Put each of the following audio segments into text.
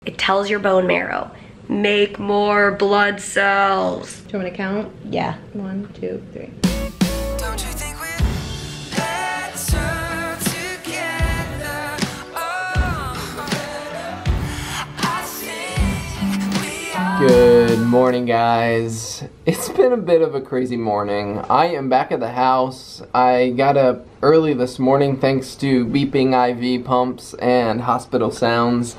It tells your bone marrow, make more blood cells. Do you want me to count? Yeah. 1, 2, 3. Don't you think we're better together? Oh, I think we are. Good morning, guys. It's been a bit of a crazy morning. I am back at the house. I got up early this morning thanks to beeping IV pumps and hospital sounds.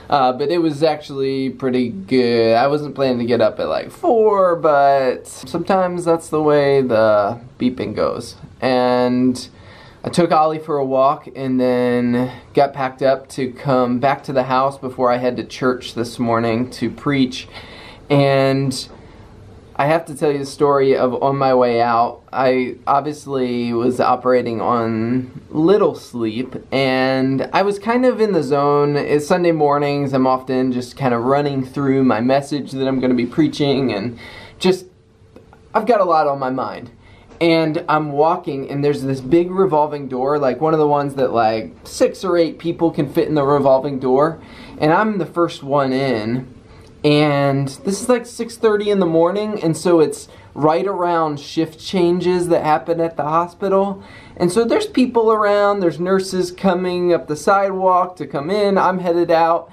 But it was actually pretty good. I wasn't planning to get up at like 4, but sometimes that's the way the beeping goes. And I took Ollie for a walk and then got packed up to come back to the house before I head to church this morning to preach. And I have to tell you the story of on my way out. I obviously was operating on little sleep, and I was kind of in the zone. It's Sunday mornings. I'm often just kind of running through my message that I'm going to be preaching, and just, I've got a lot on my mind. And I'm walking, and there's this big revolving door, like one of the ones that like 6 or 8 people can fit in the revolving door, and I'm the first one in. And this is like 6:30 in the morning, and so it's right around shift changes that happen at the hospital. And so there's people around, there's nurses coming up the sidewalk to come in, I'm headed out,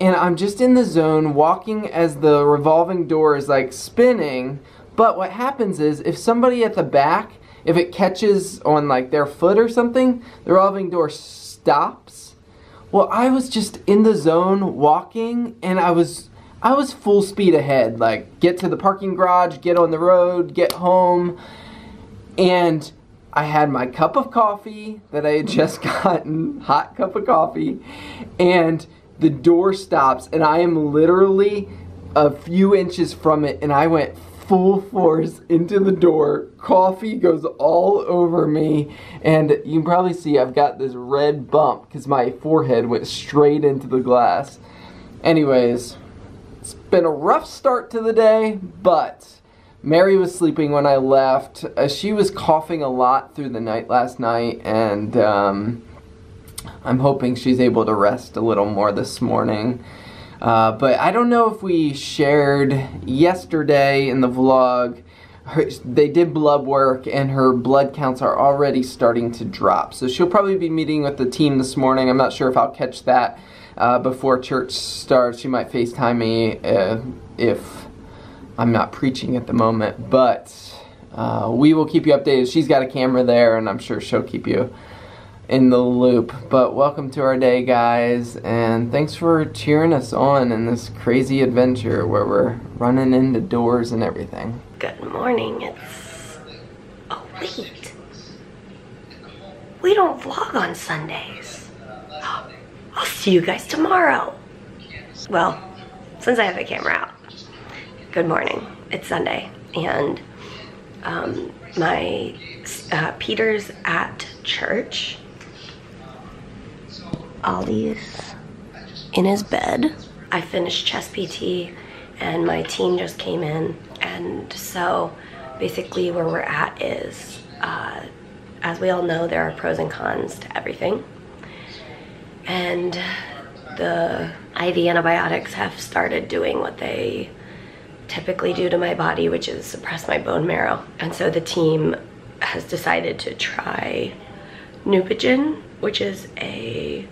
and I'm just in the zone walking as the revolving door is like spinning. But what happens is, if somebody at the back, if it catches on like their foot or something, the revolving door stops. Well, I was just in the zone walking, and I was full speed ahead, like get to the parking garage, get on the road, get home, and I had my cup of coffee that I had just gotten, hot cup of coffee, and the door stops, and I am literally a few inches from it, and I went full force into the door. Coffee goes all over me, and you can probably see I've got this red bump because my forehead went straight into the glass. Anyways, it's been a rough start to the day, but Mary was sleeping when I left. She was coughing a lot through the night last night, and I'm hoping she's able to rest a little more this morning. But I don't know if we shared yesterday in the vlog. They did blood work, and her blood counts are already starting to drop. So she'll probably be meeting with the team this morning. I'm not sure if I'll catch that before church starts. She might FaceTime me if I'm not preaching at the moment, but we will keep you updated. She's got a camera there, and I'm sure she'll keep you in the loop. But welcome to our day, guys, and thanks for cheering us on in this crazy adventure where we're running into doors and everything. Good morning. It's... oh wait, we don't vlog on Sundays. I'll see you guys tomorrow. Well, since I have the camera out. Good morning. It's Sunday, and Peter's at church. Ollie's in his bed. I finished chest PT, and my team just came in, and so basically where we're at is, as we all know, there are pros and cons to everything. And the IV antibiotics have started doing what they typically do to my body, which is suppress my bone marrow. And so the team has decided to try Neupogen, which is it's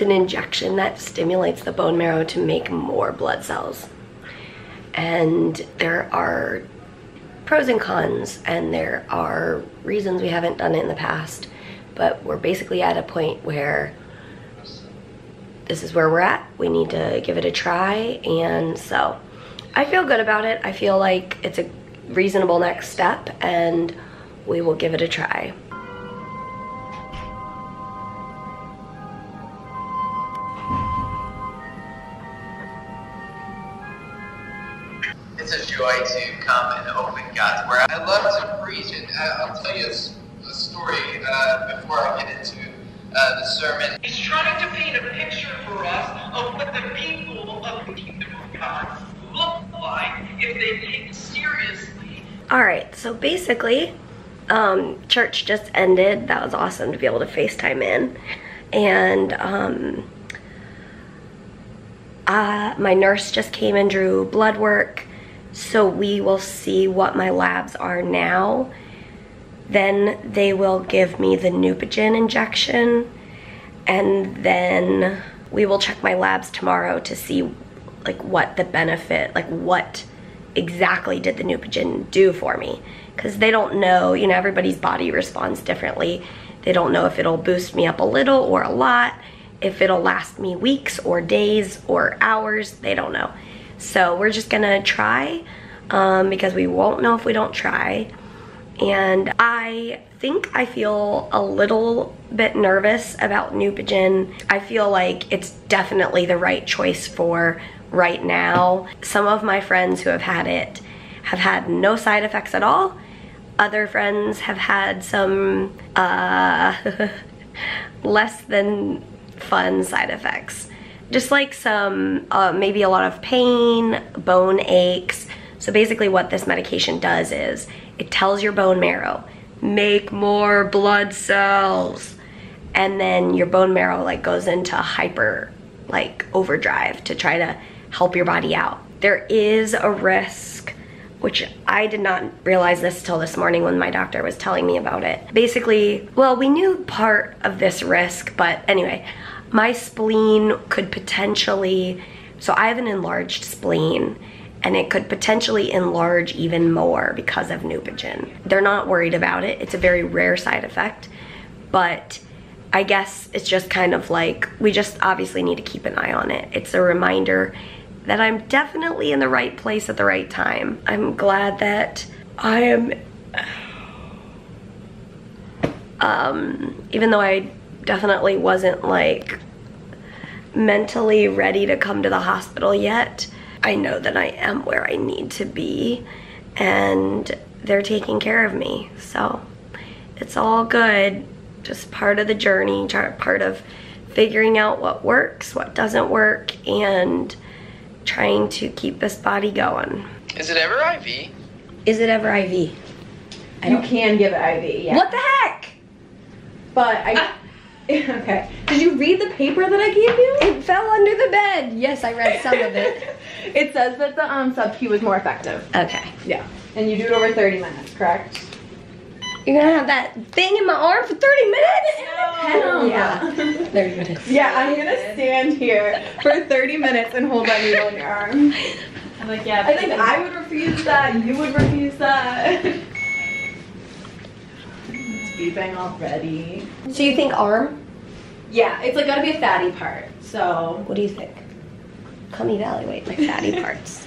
an injection that stimulates the bone marrow to make more blood cells. And there are pros and cons, and there are reasons we haven't done it in the past. But we're basically at a point where this is where we're at. We need to give it a try, and so I feel good about it. I feel like it's a reasonable next step, and we will give it a try. It's a joy to come and open God's Word. I love to preach, and I'll tell you a story before I get into the sermon. He's trying to paint a picture for us of what the people of the kingdom of God look like if they take it seriously. Alright, so basically, church just ended. That was awesome to be able to FaceTime in. And My nurse just came and drew blood work, so we will see what my labs are now. Then they will give me the Neupogen injection, and then we will check my labs tomorrow to see like what the benefit, like what exactly did the Neupogen do for me, because they don't know, you know, everybody's body responds differently. They don't know if it'll boost me up a little or a lot, if it'll last me weeks or days or hours. They don't know. So we're just gonna try, because we won't know if we don't try. And I think I feel a little bit nervous about Neupogen. I feel like it's definitely the right choice for right now. Some of my friends who have had it have had no side effects at all. Other friends have had some less than fun side effects. Just like some, maybe a lot of pain, bone aches. So basically what this medication does is it tells your bone marrow, make more blood cells. And then your bone marrow like goes into hyper like overdrive to try to help your body out. There is a risk, which I did not realize this till this morning when my doctor was telling me about it. Basically, well, we knew part of this risk, but anyway, my spleen could potentially, so I have an enlarged spleen, and it could potentially enlarge even more because of Neupogen. They're not worried about it. It's a very rare side effect, but I guess it's just kind of like, we just obviously need to keep an eye on it. It's a reminder that I'm definitely in the right place at the right time. I'm glad that I am, even though I definitely wasn't like mentally ready to come to the hospital yet, I know that I am where I need to be, and they're taking care of me. So it's all good. Just part of the journey, part of figuring out what works, what doesn't work, and trying to keep this body going. Is it ever IV? Is it ever IV? You can give it IV, yeah. What the heck? But I... Okay. Did you read the paper that I gave you? It fell under the bed. Yes, I read some of it. It says that the sub-Q was more effective. Okay. Yeah. And you do it over 30 minutes, correct? You're gonna have that thing in my arm for 30 minutes? No. Yeah. 30 minutes. Yeah, I'm gonna stand here for 30 minutes and hold that needle in your arm. I'm like, yeah. I think I would refuse that, you would refuse that. It's beeping already. So you think arm? Yeah, it's like gotta be a fatty part, so. What do you think? Come evaluate my fatty parts.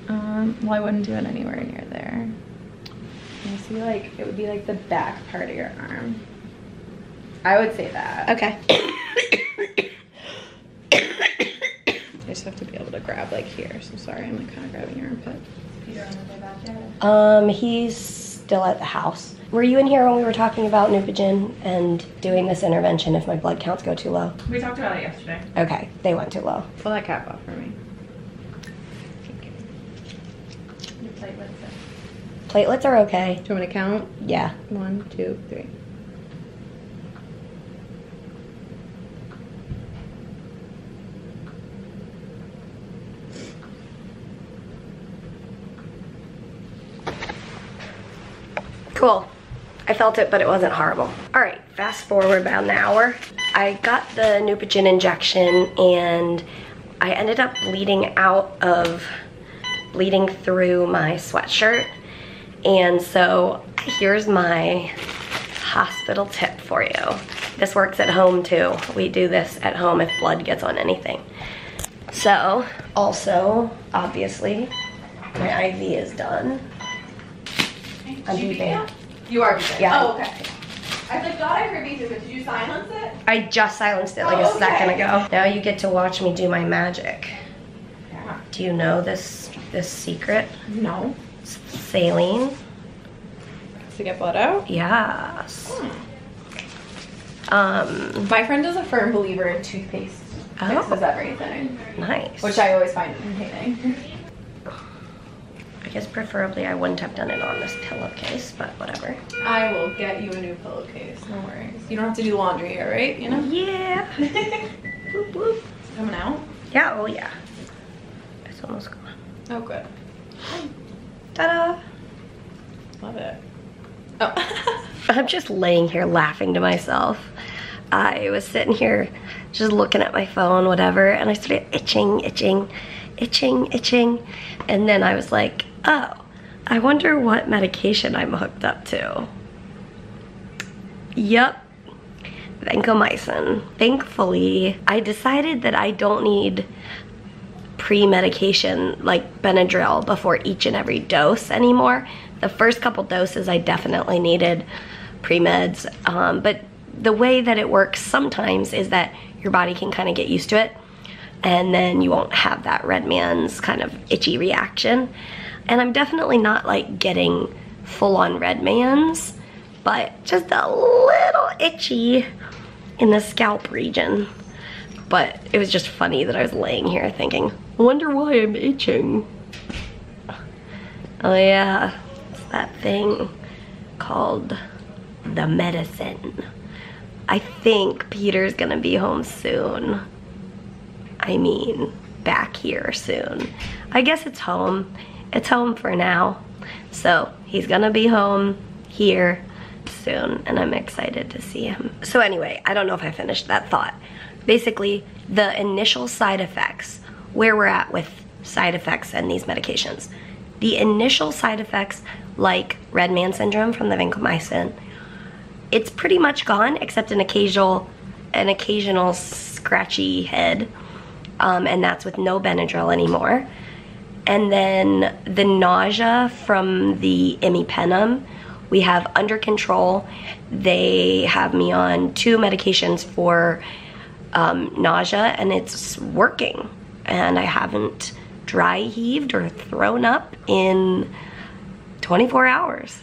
Well, I wouldn't do it anywhere near there. I see, like, it would be like the back part of your arm. I would say that. Okay. I just have to be able to grab like here. So sorry, I'm like kind of grabbing your armpit. Peter on the way back yet? He's still at the house. Were you in here when we were talking about Neupogen and doing this intervention if my blood counts go too low? We talked about it yesterday. Okay, they went too low. Pull that cap off for me. Your platelets. Platelets are okay. Do you want me to count? Yeah. 1, 2, 3. Cool. I felt it, but it wasn't horrible. All right, fast forward about an hour. I got the Neupogen injection and I ended up bleeding through my sweatshirt. And so here's my hospital tip for you. This works at home too. We do this at home if blood gets on anything. So, also, obviously, my IV is done. I'm beeping. You are beeping? Yeah. Oh, okay. I thought I heard beeping, but did you silence it? I just silenced it like a second ago. Now you get to watch me do my magic. Yeah. Do you know this secret? No. Saline? To get blood out? Yes. My friend is a firm believer in toothpaste. Oh. Fixes everything. Nice. Which I always find entertaining. I guess preferably I wouldn't have done it on this pillowcase, but whatever. I will get you a new pillowcase, no worries. You don't have to do laundry here, right? You know? Yeah. Whoop, whoop. It's coming out? Yeah, oh yeah. It's almost gone. Oh, good. Ta-da! Love it. Oh. I'm just laying here laughing to myself. I was sitting here just looking at my phone, whatever, and I started itching. And then I was like, oh, I wonder what medication I'm hooked up to. Yep, vancomycin. Thankfully, I decided that I don't need pre-medication like Benadryl before each and every dose anymore. The first couple doses I definitely needed pre-meds, but the way that it works sometimes is that your body can kind of get used to it, and then you won't have that red man's kind of itchy reaction. And I'm definitely not like getting full-on red man's, but just a little itchy in the scalp region. But it was just funny that I was laying here thinking, I wonder why I'm itching. Oh yeah, it's that thing called the medicine. I think Peter's gonna be home soon. I mean, back here soon. I guess it's home. It's home for now. So he's gonna be home here soon, and I'm excited to see him. So anyway, I don't know if I finished that thought. Basically, the initial side effects, where we're at with side effects and these medications. The initial side effects, like red man syndrome from the vancomycin, it's pretty much gone except an occasional scratchy head, and that's with no Benadryl anymore. And then the nausea from the imipenem, we have under control. They have me on 2 medications for nausea, and it's working. And I haven't dry heaved or thrown up in 24 hours.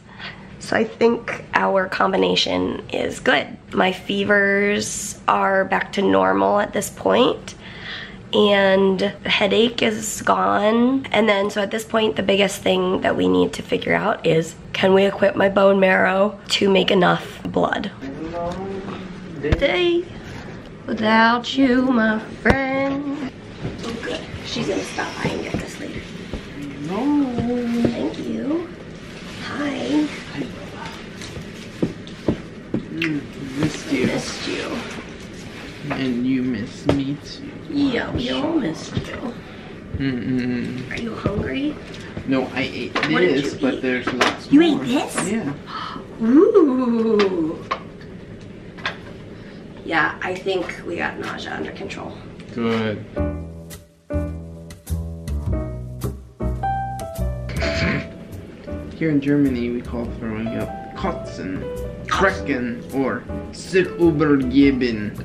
So I think our combination is good. My fevers are back to normal at this point, and the headache is gone. And then, so at this point, the biggest thing that we need to figure out is, can we equip my bone marrow to make enough blood? Day without you, my friend. Oh, good. She's gonna stop by and get this later. No. Thank you. Hi. Missed you. Missed you. And you miss me too. Yeah, we all missed you. Mm-mm. Are you hungry? No, I ate What did this, you but eat? there's lots You more. ate this? Yeah. Ooh. Yeah, I think we got nausea under control. Good. Here in Germany, we call throwing up Kotzen, Krecken, or Silbergeben.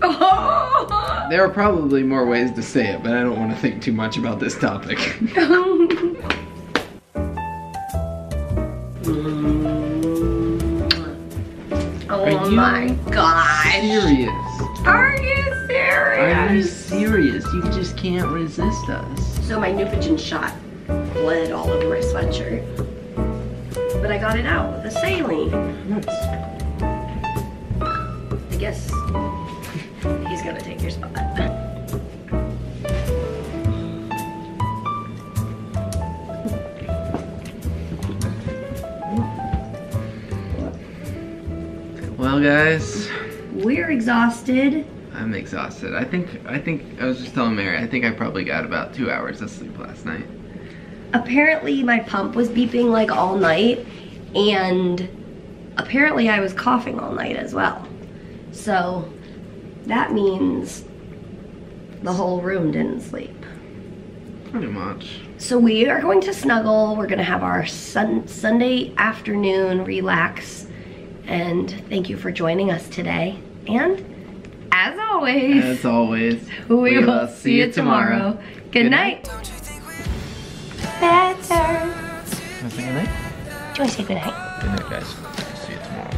There are probably more ways to say it, but I don't want to think too much about this topic. Oh my gosh. Serious? Are you serious? Are you serious? You just can't resist us. So my Neupogen shot bled all over my sweatshirt. But I got it out with a saline. I guess he's gonna take your spot. Well, guys, We're exhausted. I'm exhausted. I think I was just telling Mary, I think I probably got about 2 hours of sleep last night. Apparently my pump was beeping like all night, and apparently I was coughing all night as well. So that means the whole room didn't sleep. Pretty much. So we are going to snuggle. We're gonna have our Sunday afternoon relax, and thank you for joining us today. And as always, we will see you tomorrow. Good night. Don't you think we Better. Want to say good night? Do you want to say good night? Good night, guys. See you tomorrow.